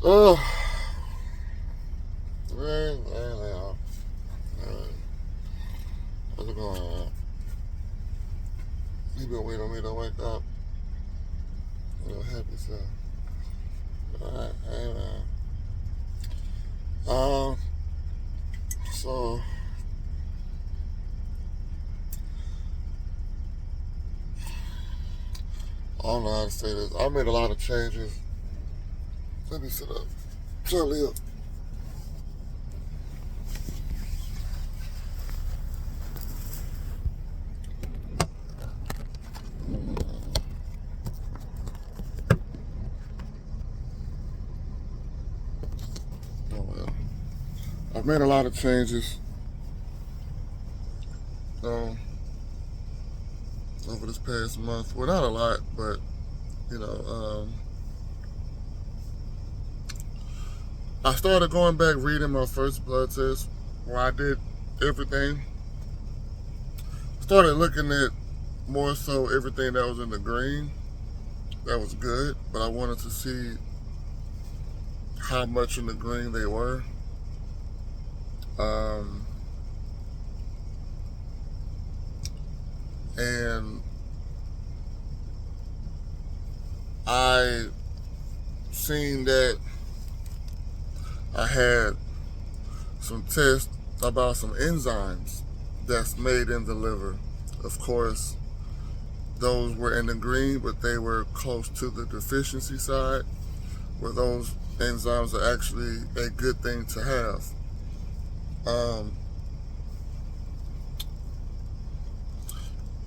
Oh, man. How's it going, man? You been waiting on me to wake up? Happy stuff. Alright, hey, man. Um, so, I don't know how to say this. I made a lot of changes. Let me sit up. Charlie up. Oh, well. I've made a lot of changes um, over this past month. Well, not a lot, but, you know, I started going back reading my first blood test where I did everything. Started looking at more so everything that was in the green. That was good, but I wanted to see how much in the green they were. And I seen that I had some tests about some enzymes that's made in the liver. Of course, those were in the green, but they were close to the deficiency side, where those enzymes are actually a good thing to have.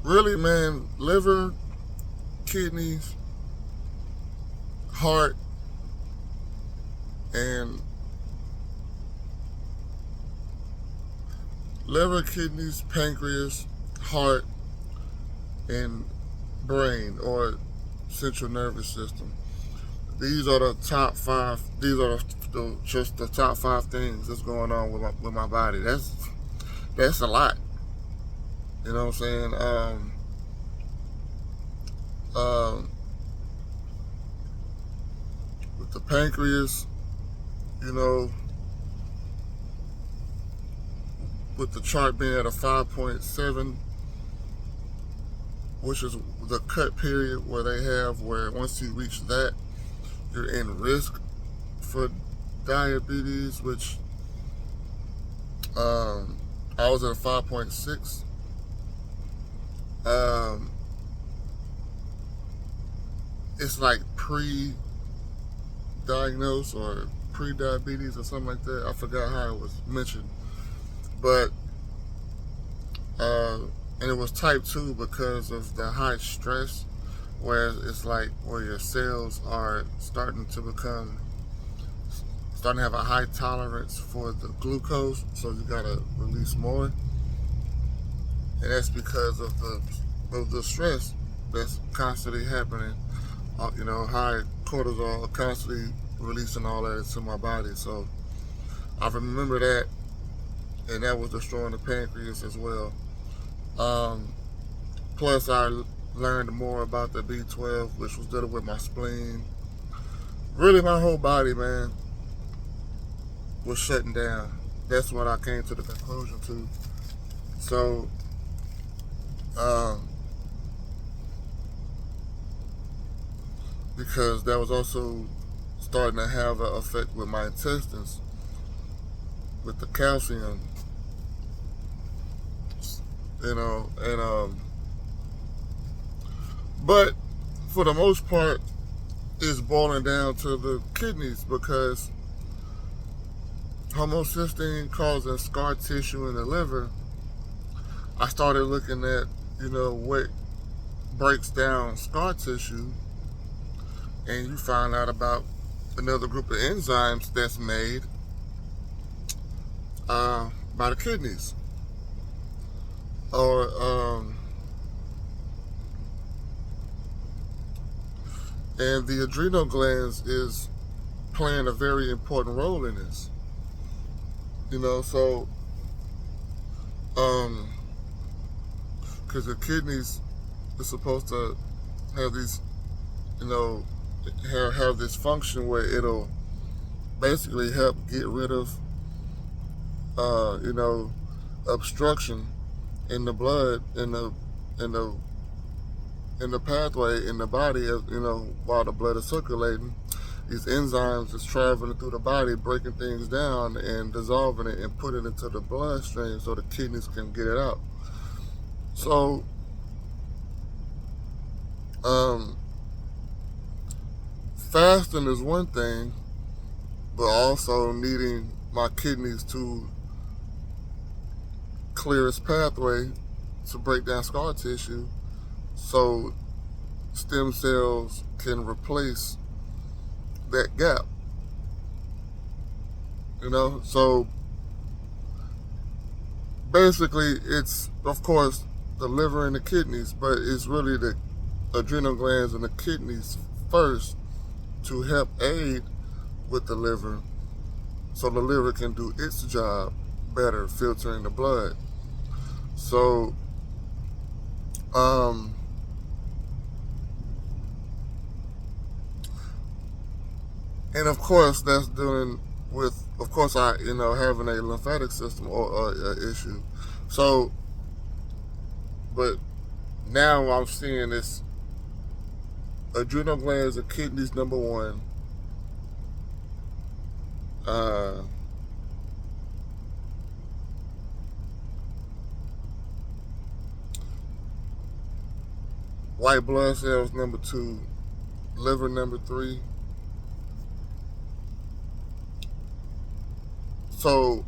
Really, man, liver, kidneys, heart, and liver, kidneys, pancreas, heart, and brain or central nervous system. These are the top five. These are just the top five things that's going on with my body. That's a lot. You know what I'm saying? With the pancreas, you know, with the chart being at a 5.7, which is the cut period where they have where once you reach that, you're in risk for diabetes, which I was at a 5.6. It's like pre-diagnosed or pre-diabetes or something like that. I forgot how it was mentioned, but and it was type 2 because of the high stress, where it's like where your cells are starting to have a high tolerance for the glucose, so you gotta release more, and that's because of the stress that's constantly happening. High cortisol constantly releasing all that into my body. So I remember that, and that was destroying the pancreas as well. Plus, I learned more about the B12, which was dealing with my spleen. Really, my whole body, man, was shutting down. That's what I came to the conclusion to. So, because that was also starting to have an effect with my intestines, with the calcium, and but for the most part, it's boiling down to the kidneys because homocysteine causing scar tissue in the liver. I started looking at, what breaks down scar tissue, and you find out about another group of enzymes that's made by the kidneys. Or and the adrenal glands is playing a very important role in this. So because the kidneys are supposed to have these, have this function where it'll basically help get rid of, you know, obstruction in the blood, in the in the pathway in the body, you know, while the blood is circulating. These enzymes is traveling through the body, breaking things down and dissolving it and putting it into the bloodstream so the kidneys can get it out. So, um, fasting is one thing, but also needing my kidneys to clear its pathway to break down scar tissue so stem cells can replace that gap. You know, so basically it's, of course, the liver and the kidneys, but it's really the adrenal glands and the kidneys first to help aid with the liver so the liver can do its job better, filtering the blood. So, um, and of course, that's dealing with, of course, having a lymphatic system or issue. So, but now I'm seeing this adrenal glands and kidneys, number one. Uh, White blood cells, number two. Liver, number three. So,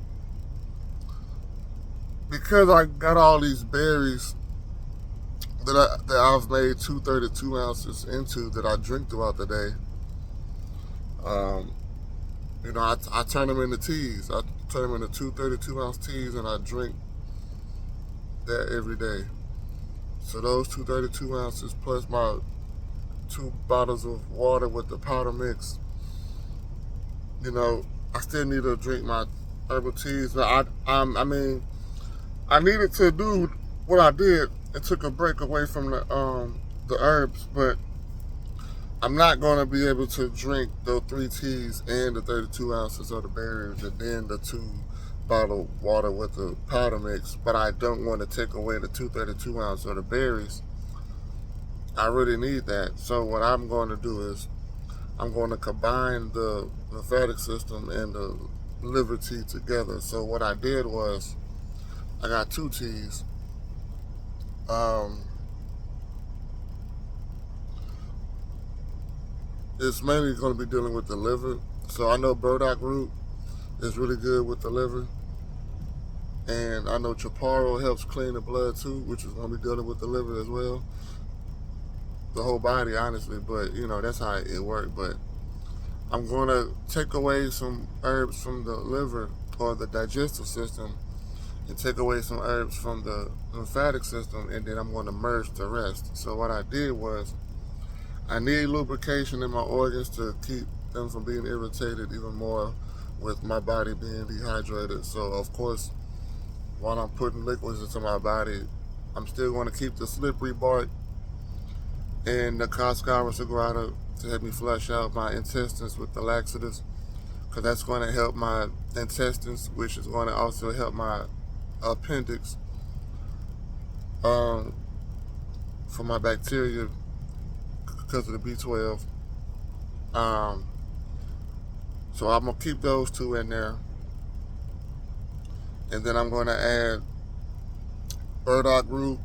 because I got all these berries that I've made 232 ounces into that I drink throughout the day, um, I turn them into teas. I turn them into 232-ounce teas, and I drink that every day. So those 232 ounces plus my 2 bottles of water with the powder mix, I still need to drink my herbal teas. But I mean, I needed to do what I did and took a break away from the herbs, but I'm not going to be able to drink the 3 teas and the 32 ounces of the berries and then the 2 bottle water with the powder mix. But I don't want to take away the 232 ounces of the berries. I really need that. So what I'm going to do is I'm going to combine the lymphatic system and the liver tea together. So what I did was I got 2 teas. Um, it's mainly going to be dealing with the liver. So I know burdock root is really good with the liver. And I know chaparral helps clean the blood too, which is going to be dealing with the liver as well. The whole body, honestly, but that's how it works. But I'm going to take away some herbs from the liver or the digestive system and take away some herbs from the lymphatic system, and then I'm going to merge the rest. So what I did was I need lubrication in my organs to keep them from being irritated even more with my body being dehydrated. So of course, while I'm putting liquids into my body, I'm still going to keep the slippery bark and the cascara sagrada to help me flush out my intestines with the laxatives, because that's going to help my intestines, which is going to also help my appendix for my bacteria because of the B12. So I'm going to keep those 2 in there. And then I'm going to add burdock root,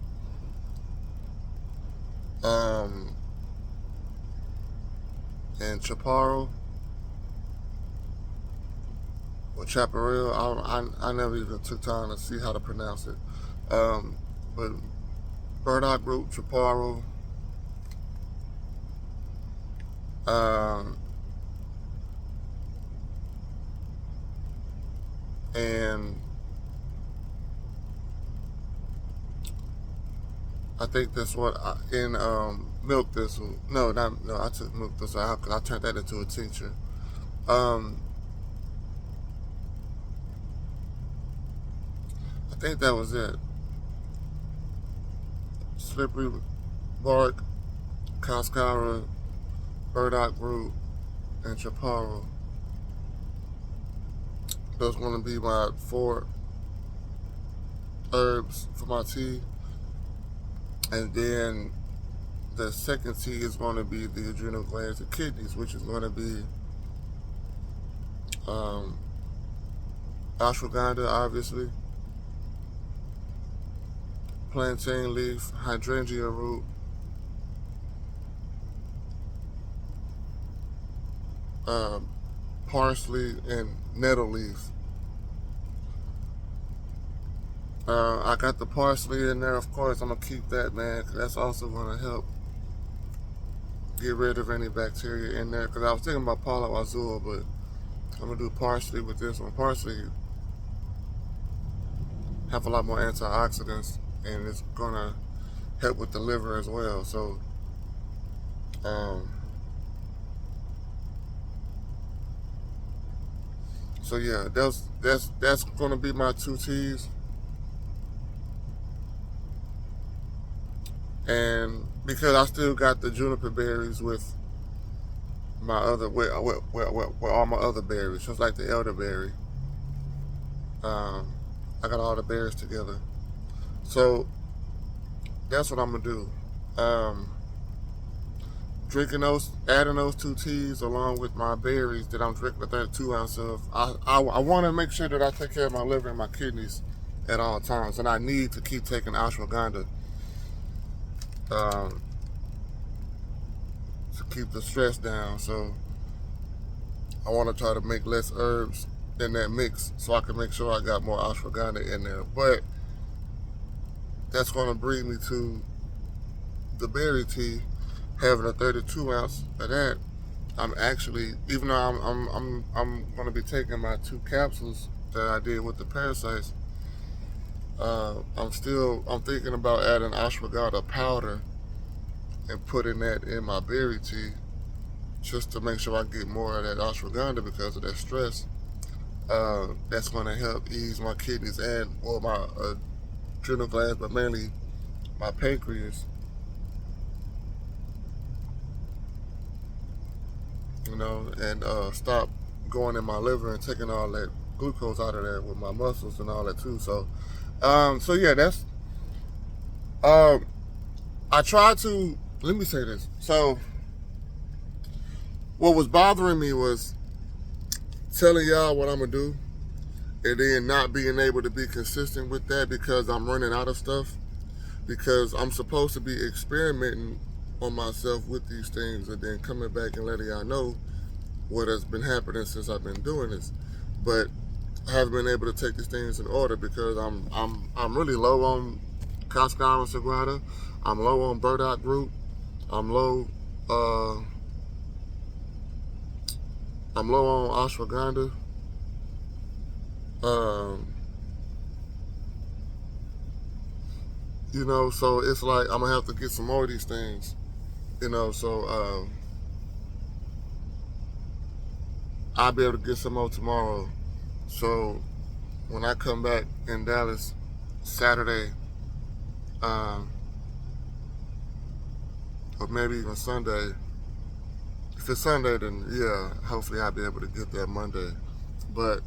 and chaparral or chaparral. I never even took time to see how to pronounce it. But burdock root, chaparral, and I think that's what in milk thistle. No, I took milk thistle out because I turned that into a tincture. I think that was it. Slippery bark, cascara, burdock root, and chaparral. Those going to be my 4 herbs for my tea. And then the second tea is going to be the adrenal glands and kidneys, which is going to be ashwagandha, obviously, plantain leaf, hydrangea root, parsley, and nettle leaf. I got the parsley in there, of course. I'm going to keep that, man, because that's also going to help get rid of any bacteria in there. Because I was thinking about Palo Azul, but I'm going to do parsley with this one. Parsley have a lot more antioxidants, and it's going to help with the liver as well. So, yeah, that's going to be my 2 teas. And because I still got the juniper berries with my other, with all my other berries, just like the elderberry. I got all the berries together. So that's what I'm gonna do. Drinking those, adding those 2 teas along with my berries that I'm drinking a 32 ounce of. I want to make sure that I take care of my liver and my kidneys at all times, and I need to keep taking ashwagandha to keep the stress down. So I want to try to make less herbs in that mix so I can make sure I got more ashwagandha in there. But that's going to bring me to the berry tea, having a 32 ounce of that. I'm actually, even though I'm going to be taking my 2 capsules that I did with the parasites, I'm thinking about adding ashwagandha powder and putting that in my berry tea, just to make sure I get more of that ashwagandha because of that stress. That's going to help ease my kidneys and, well, my adrenal glands, but mainly my pancreas. You know, and stop going in my liver and taking all that glucose out of there with my muscles and all that too. So, yeah, that's. I tried to. Let me say this. So, what was bothering me was telling y'all what I'm gonna do, and then not being able to be consistent with that because I'm running out of stuff. Because I'm supposed to be experimenting on myself with these things, and then coming back and letting y'all know what has been happening since I've been doing this. But I haven't been able to take these things in order because I'm really low on cascara sagrada. I'm low on burdock root. I'm low on ashwagandha. You know, so it's like I'm gonna have to get some more of these things. You know, so I'll be able to get some more tomorrow. So when I come back in Dallas Saturday, or maybe even Sunday. If it's Sunday, then yeah, hopefully I'll be able to get there Monday. But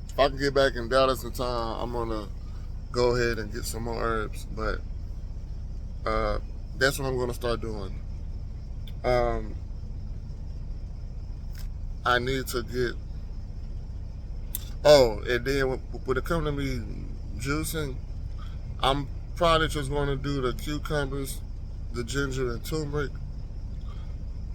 if I can get back in Dallas in time, I'm gonna go ahead and get some more herbs. But that's what I'm gonna start doing. I need to get. Oh, and then when it comes to me juicing, I'm probably just going to do the cucumbers, the ginger, and turmeric,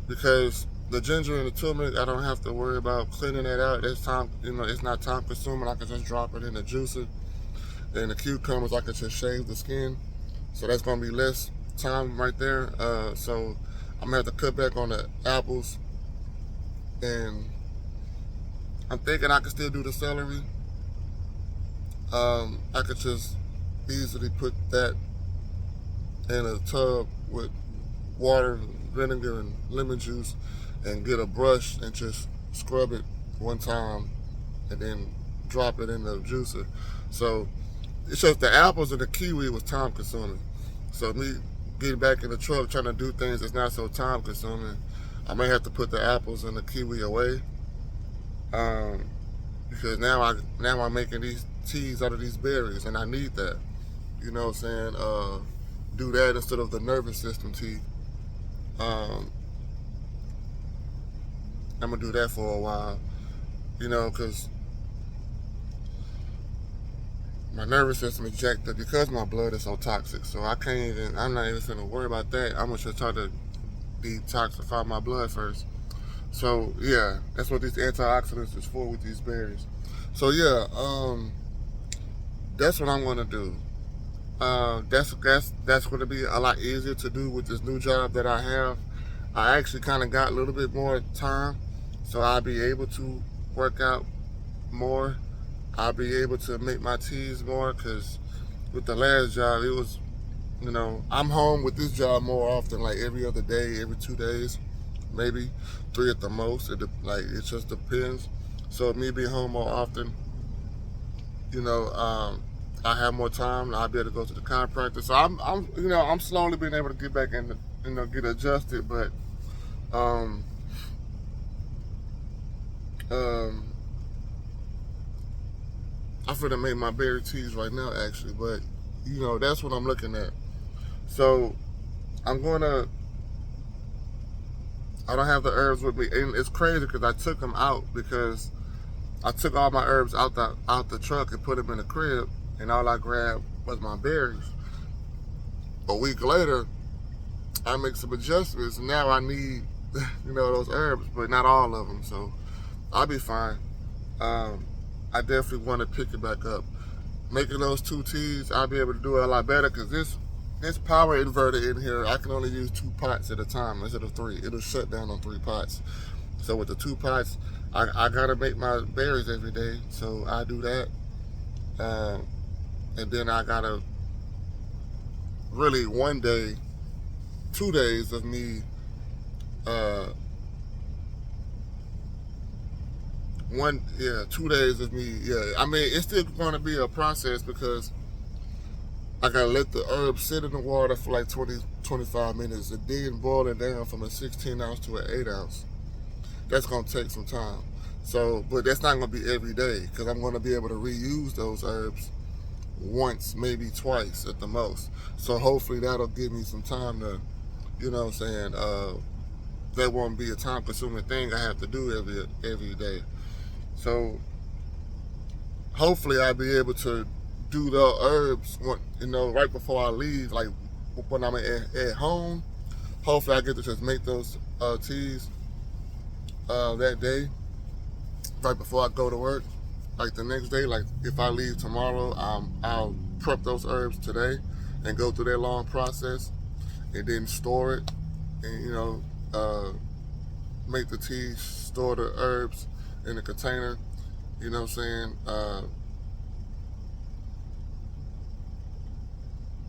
because the ginger and the turmeric, I don't have to worry about cleaning that out. That's time, you know, it's not time consuming. I can just drop it in the juicer. And the cucumbers, I can just shave the skin. So that's going to be less time right there. So I'm going to have to cut back on the apples. And I'm thinking I can still do the celery. I could just easily put that in a tub with water, vinegar, and lemon juice, and get a brush and just scrub it one time, and then drop it in the juicer. So it's just the apples and the kiwi was time consuming. So me getting back in the truck trying to do things that's not so time consuming, I may have to put the apples and the kiwi away. because now I'm making these teas out of these berries, and I need that. You know what I'm saying? Do that instead of the nervous system tea. Um, I'm gonna do that for a while. You know, because my nervous system is jacked up because my blood is so toxic. So I can't even. I'm not even gonna worry about that. I'm gonna just try to detoxify my blood first. So yeah, that's what these antioxidants is for with these berries. So yeah, that's what I'm gonna do. That's going to be a lot easier to do with this new job that I have. I actually kind of got a little bit more time, so I'll be able to work out more. I'll be able to make my teas more because with the last job, it was, I'm home with this job more often, like every other day, every 2 days, maybe 3 at the most. It just depends. So me being home more often, you know, I have more time. I'll be able to go to the chiropractor. So I'm slowly being able to get back and, get adjusted. But, um, um, I'm finna make my berry teas right now, actually. But, that's what I'm looking at. So I'm gonna. I don't have the herbs with me, and it's crazy because I took them out because I took all my herbs out the truck and put them in the crib, and all I grabbed was my berries. A week later, I make some adjustments. And now I need, those herbs, but not all of them. So I'll be fine. Um, I definitely want to pick it back up. Making those 2 teas, I'll be able to do it a lot better because this power inverter in here, I can only use 2 pots at a time instead of 3. It'll shut down on 3 pots. So with the 2 pots, I gotta make my berries every day. So I do that, and then I gotta really 1 day, 2 days of me. Uh, 2 days of me. Yeah, I mean it's still going to be a process because I gotta let the herbs sit in the water for like 20-25 minutes and then boil it down from a 16 ounce to an 8 ounce. That's gonna take some time. So, but that's not gonna be every day because I'm gonna be able to reuse those herbs once, maybe twice at the most. So hopefully that'll give me some time to, you know what I'm saying. That won't be a time-consuming thing I have to do every day. So hopefully I'll be able to do the herbs, right before I leave, like when I'm at home. Hopefully I get to just make those teas that day, right before I go to work. Like the next day, like if I leave tomorrow, I'll prep those herbs today and go through that long process and then store it and, make the tea, store the herbs in a container, you know what I'm saying?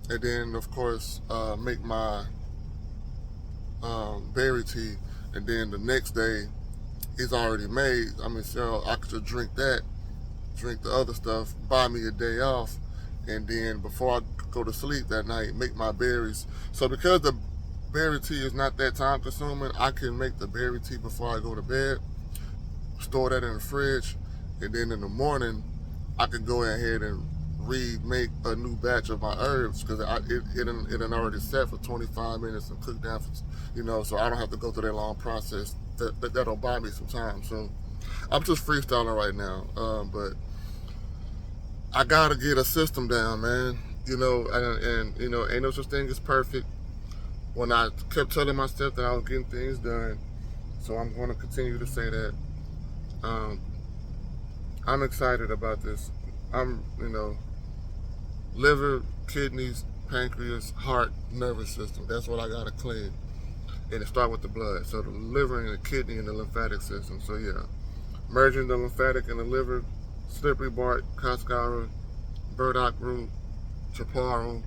And then, of course, make my berry tea. And then the next day, it's already made. I mean, so I could just drink that, drink the other stuff, buy me a day off, and then before I go to sleep that night, make my berries. So because the berry tea is not that time consuming, I can make the berry tea before I go to bed, store that in the fridge, and then in the morning, I can go ahead and remake a new batch of my herbs because it already set for 25 minutes and cooked down for, so I don't have to go through that long process. That'll buy me some time. So I'm just freestyling right now, but I gotta get a system down, man. And ain't no such thing as perfect. When I kept telling myself that I was getting things done, so I'm going to continue to say that. Um, I'm excited about this. I'm, liver, kidneys, pancreas, heart, nervous system. That's what I gotta clean, and it start with the blood. So the liver and the kidney and the lymphatic system. So yeah, merging the lymphatic and the liver, slippery bark, cascara, burdock root, chaparral,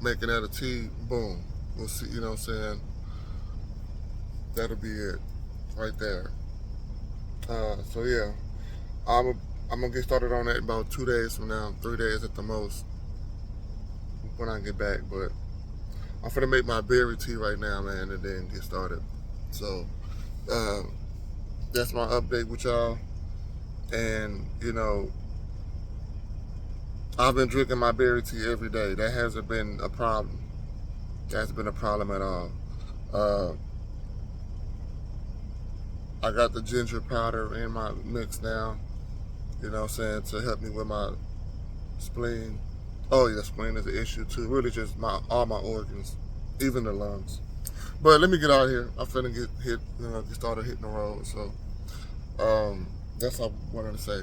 making that a tea. Boom. We'll see. You know what I'm saying? That'll be it, right there. So yeah, I'm gonna get started on that in about 2 days from now, 3 days at the most when I get back. But I'm gonna make my berry tea right now, man, and then get started. So Uh, that's my update with y'all. And, I've been drinking my berry tea every day. That hasn't been a problem. That's been a problem at all. Uh, I got the ginger powder in my mix now, to help me with my spleen. Oh yeah, spleen is an issue too. Really just all my organs, even the lungs. But let me get out of here. I'm finna get started hitting the road. So that's all I wanted to say.